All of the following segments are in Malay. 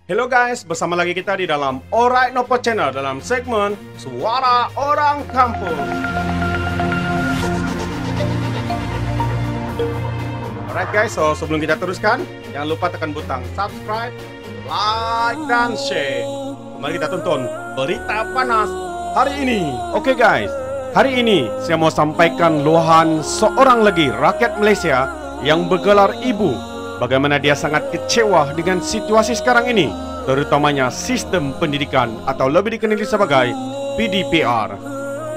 Hello guys, bersama lagi kita di dalam Alright Nopo Channel dalam segmen Suara Orang Kampung. Alright guys, so sebelum kita teruskan, jangan lupa tekan butang subscribe, like, dan share. Mari kita tonton berita panas hari ini. Oke guys, hari ini saya mau sampaikan luahan seorang lagi rakyat Malaysia yang bergelar ibu. Bagaimana dia sangat kecewa dengan situasi sekarang ini, terutamanya sistem pendidikan atau lebih dikenali sebagai PDPR.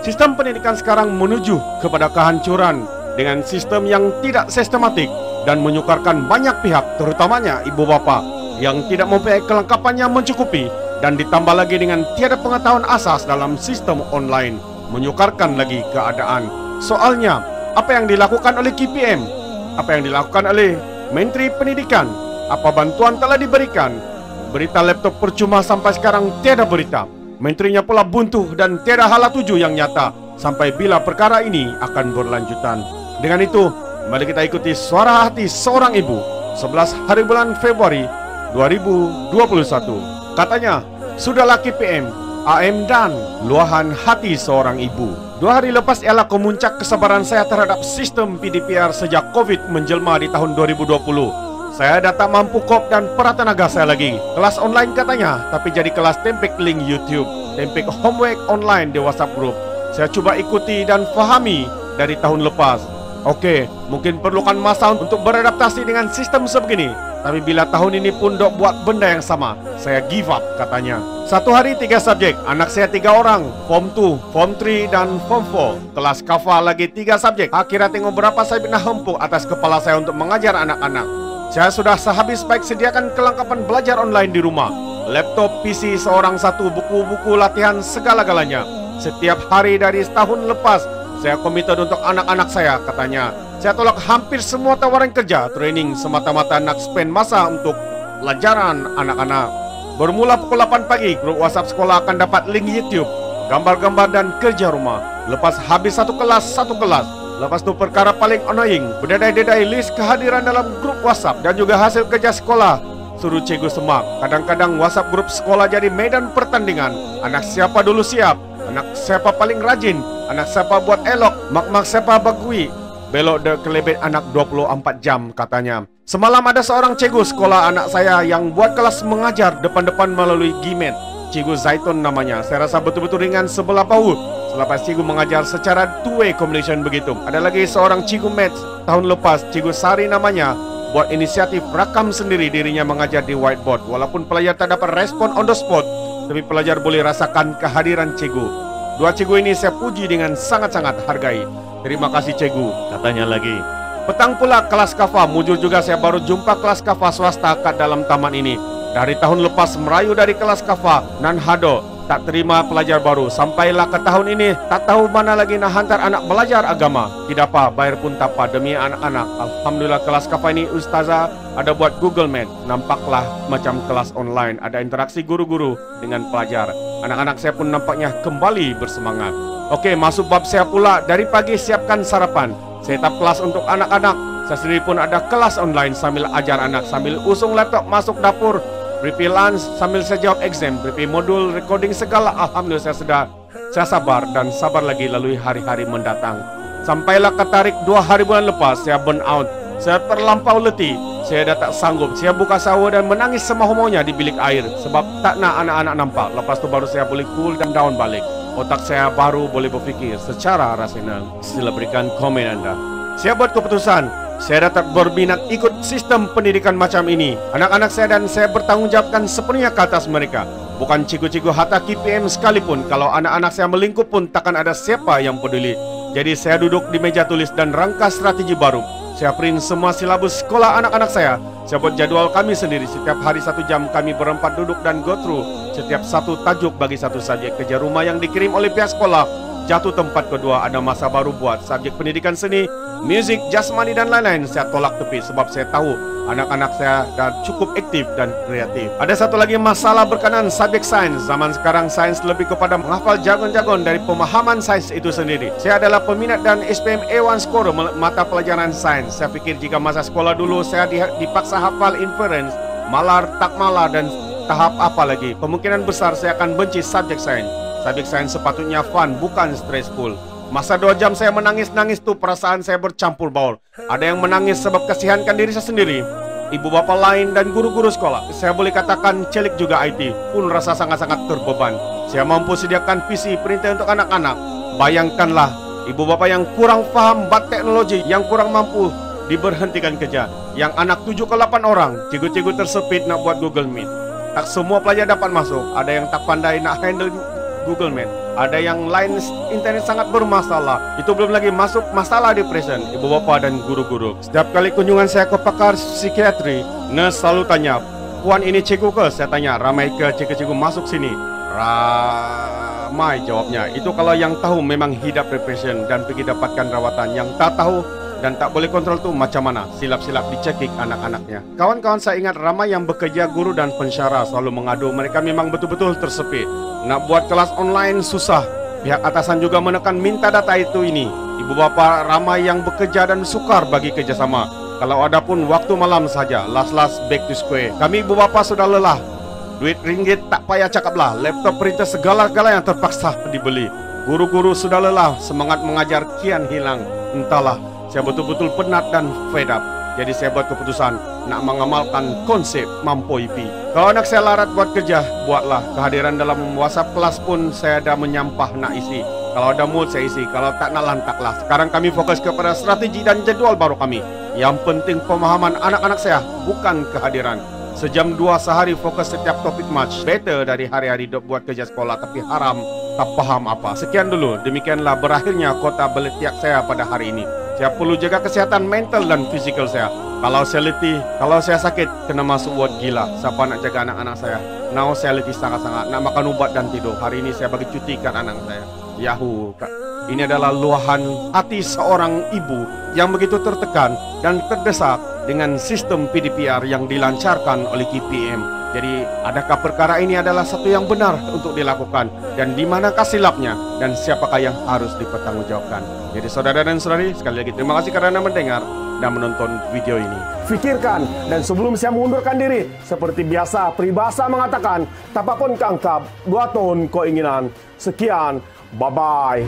Sistem pendidikan sekarang menuju kepada kehancuran dengan sistem yang tidak sistematik dan menyukarkan banyak pihak, terutamanya ibu bapa yang tidak mempunyai kelengkapan yang mencukupi, dan ditambah lagi dengan tiada pengetahuan asas dalam sistem online, menyukarkan lagi keadaan. Soalnya, apa yang dilakukan oleh KPM? Apa yang dilakukan oleh Menteri Pendidikan? Apa bantuan telah diberikan? Berita laptop percuma sampai sekarang tiada berita. Menterinya pula buntu dan tiada hala tuju yang nyata sampai bila perkara ini akan berlanjutan. Dengan itu, mari kita ikuti suara hati seorang ibu 11 hari bulan Februari 2021. Katanya, sudahlah KPM, AM dan luahan hati seorang ibu. 2 hari lepas ialah kemuncak kesabaran saya terhadap sistem PDPR sejak COVID menjelma di tahun 2020. Saya dah tak mampu kop dan peratenaga saya lagi. Kelas online katanya, tapi jadi kelas tempek link YouTube, tempek homework online di WhatsApp group. Saya cuba ikuti dan fahami dari tahun lepas. Okey, mungkin perlukan masa untuk beradaptasi dengan sistem sebegini. Tapi bila tahun ini pun dok buat benda yang sama, saya give up, katanya. 1 hari 3 subjek, anak saya 3 orang, Form 2, Form 3 dan Form 4. Kelas kafah lagi 3 subjek. Kira tengok berapa saya nak hempuk atas kepala saya untuk mengajar anak-anak. Saya sudah sehabis baik sediakan kelengkapan belajar online di rumah. Laptop, PC seorang satu, buku-buku latihan segala-galanya. Setiap hari dari setahun lepas, saya komited untuk anak-anak saya, katanya. Saya tolak hampir semua tawaran kerja, training semata-mata nak spend masa untuk pelajaran anak-anak. Bermula pukul 8 pagi, grup WhatsApp sekolah akan dapat link YouTube, gambar-gambar dan kerja rumah. Lepas habis satu kelas. Lepas tu perkara paling annoying, berdedai-dedai list kehadiran dalam grup WhatsApp dan juga hasil kerja sekolah. Suruh cikgu semak. Kadang-kadang WhatsApp grup sekolah jadi medan pertandingan. Anak siapa dulu siap, anak siapa paling rajin, anak siapa buat elok, mak-mak siapa bagui. Belok de kelebet anak 24 jam, katanya. Semalam ada seorang cikgu sekolah anak saya yang buat kelas mengajar depan-depan melalui Gmail. Cikgu Zaitun namanya. Saya rasa betul-betul ringan sebelah paut selepas cikgu mengajar secara two-way communication begitu. Ada lagi seorang cikgu maths tahun lepas, cikgu Sari namanya, buat inisiatif rakam sendiri dirinya mengajar di whiteboard. Walaupun pelajar tak dapat respon on the spot, tapi pelajar boleh rasakan kehadiran cikgu. 2 cikgu ini saya puji dengan sangat-sangat hargai. Terima kasih cikgu, katanya lagi. Petang pula kelas kafa, mujur juga saya baru jumpa kelas kafa swasta kat dalam taman ini. Dari tahun lepas merayu dari kelas kafa nan hado, tak terima pelajar baru. Sampailah ke tahun ini, tak tahu mana lagi nak hantar anak belajar agama. Tidak apa, bayar pun tak apa demi anak-anak. Alhamdulillah kelas kafa ini ustazah ada buat Google Meet. Nampaklah macam kelas online, ada interaksi guru-guru dengan pelajar. Anak-anak saya pun nampaknya kembali bersemangat. Okey, masuk bab saya pula. Dari pagi siapkan sarapan, set up kelas untuk anak-anak. Saya sendiri pun ada kelas online sambil ajar anak, sambil usung laptop masuk dapur, prepare lunch sambil saya jawab exam, prepare modul, recording segala. Alhamdulillah saya sabar dan sabar lagi lalui hari-hari mendatang. Sampailah ke tarik 2 hari bulan lepas, saya burn out. Saya terlampau letih. Saya dah tak sanggup. Saya buka shower dan menangis semau-maunya di bilik air sebab tak nak anak-anak nampak. Lepas tu baru saya boleh cool dan down balik. Otak saya baru boleh berfikir secara rasional. Sila berikan komen anda. Saya buat keputusan, saya dah tak berminat ikut sistem pendidikan macam ini. Anak-anak saya dan saya bertanggungjawabkan sepenuhnya ke atas mereka. Bukan cikgu-cikgu hatta KPM sekalipun. Kalau anak-anak saya melingkup pun takkan ada siapa yang peduli. Jadi saya duduk di meja tulis dan rangka strategi baru. Saya print semua silabus sekolah anak-anak saya. Saya buat jadual kami sendiri. Setiap hari 1 jam kami berempat duduk dan go through setiap satu tajuk bagi satu subjek kerja rumah yang dikirim oleh pihak sekolah. Jatuh tempat kedua ada masa baru buat subjek pendidikan seni, muzik, jasmani dan lain-lain. Saya tolak tepi sebab saya tahu anak-anak saya dah cukup aktif dan kreatif. Ada satu lagi masalah berkenaan subjek sains. Zaman sekarang sains lebih kepada menghafal jargon-jargon dari pemahaman sains itu sendiri. Saya adalah peminat dan SPM A1 score mata pelajaran sains. Saya fikir jika masa sekolah dulu saya dipaksa hafal inference, malar, tak malar dan tahap apa lagi? Kemungkinan besar saya akan benci subjek sains. Subjek sains sepatutnya fun, bukan stressful. Masa 2 jam saya menangis-nangis tuh, perasaan saya bercampur baur. Ada yang menangis sebab kasihankan diri saya sendiri, ibu bapak lain, dan guru-guru sekolah. Saya boleh katakan celik juga IT, pun rasa sangat-sangat terbeban. Saya mampu sediakan PC printer untuk anak-anak. Bayangkanlah, ibu bapak yang kurang faham bab teknologi, yang kurang mampu diberhentikan kerja. Yang anak 7 ke 8 orang, cikgu-cikgu tersepit nak buat Google Meet. Tak semua pelajar dapat masuk. Ada yang tak pandai nak handle Google Meet. Ada yang lain internet sangat bermasalah. Itu belum lagi masuk masalah depression ibu bapa dan guru-guru. Setiap kali kunjungan saya ke pakar psikiatri, nurse selalu tanya, "Puan ini cikgu ke?" Saya tanya, "Ramai ke cikgu-cikgu masuk sini?" Ramai jawabnya. Itu kalau yang tahu memang hidap depression dan pergi dapatkan rawatan. Yang tak tahu dan tak boleh kontrol tu macam mana? Silap-silap dicekik anak-anaknya. Kawan-kawan saya ingat ramai yang bekerja guru dan pensyarah selalu mengadu mereka memang betul-betul tersepit. Nak buat kelas online susah. Pihak atasan juga menekan minta data itu ini. Ibu bapa ramai yang bekerja dan sukar bagi kerjasama. Kalau ada pun waktu malam saja. Last back to square. Kami ibu bapa sudah lelah. Duit ringgit tak payah cakaplah. Laptop printer segala-gala yang terpaksa dibeli. Guru-guru sudah lelah. Semangat mengajar kian hilang. Entahlah, saya betul-betul penat dan fed up. Jadi saya buat keputusan nak mengamalkan konsep mampu IP. Kalau anak saya larat buat kerja, buatlah. Kehadiran dalam WhatsApp kelas pun saya dah menyampah nak isi. Kalau ada mood saya isi, kalau tak nak lantaklah. Sekarang kami fokus kepada strategi dan jadual baru kami. Yang penting pemahaman anak-anak saya, bukan kehadiran. Sejam 2 sehari fokus setiap topik match. Better dari hari-hari dok buat kerja sekolah tapi haram, tak faham apa. Sekian dulu, demikianlah berakhirnya kota beletiak saya pada hari ini. Saya perlu jaga kesihatan mental dan fizikal saya. Kalau saya letih, kalau saya sakit, kena masuk ward gila. Siapa nak jaga anak-anak saya? Now saya letih sangat-sangat, nak makan ubat dan tidur. Hari ini saya bagi cutikan anak saya. Yahoo. Ini adalah luahan hati seorang ibu yang begitu tertekan dan terdesak dengan sistem PDPR yang dilancarkan oleh KPM. Jadi, adakah perkara ini adalah satu yang benar untuk dilakukan? Dan di manakah silapnya? Dan siapakah yang harus dipertanggungjawabkan? Jadi, saudara dan saudari, sekali lagi terima kasih kerana mendengar dan menonton video ini. Fikirkan, dan sebelum saya mengundurkan diri, seperti biasa, peribahasa mengatakan, tapapun kangkap, buaton keinginan. Sekian, bye-bye.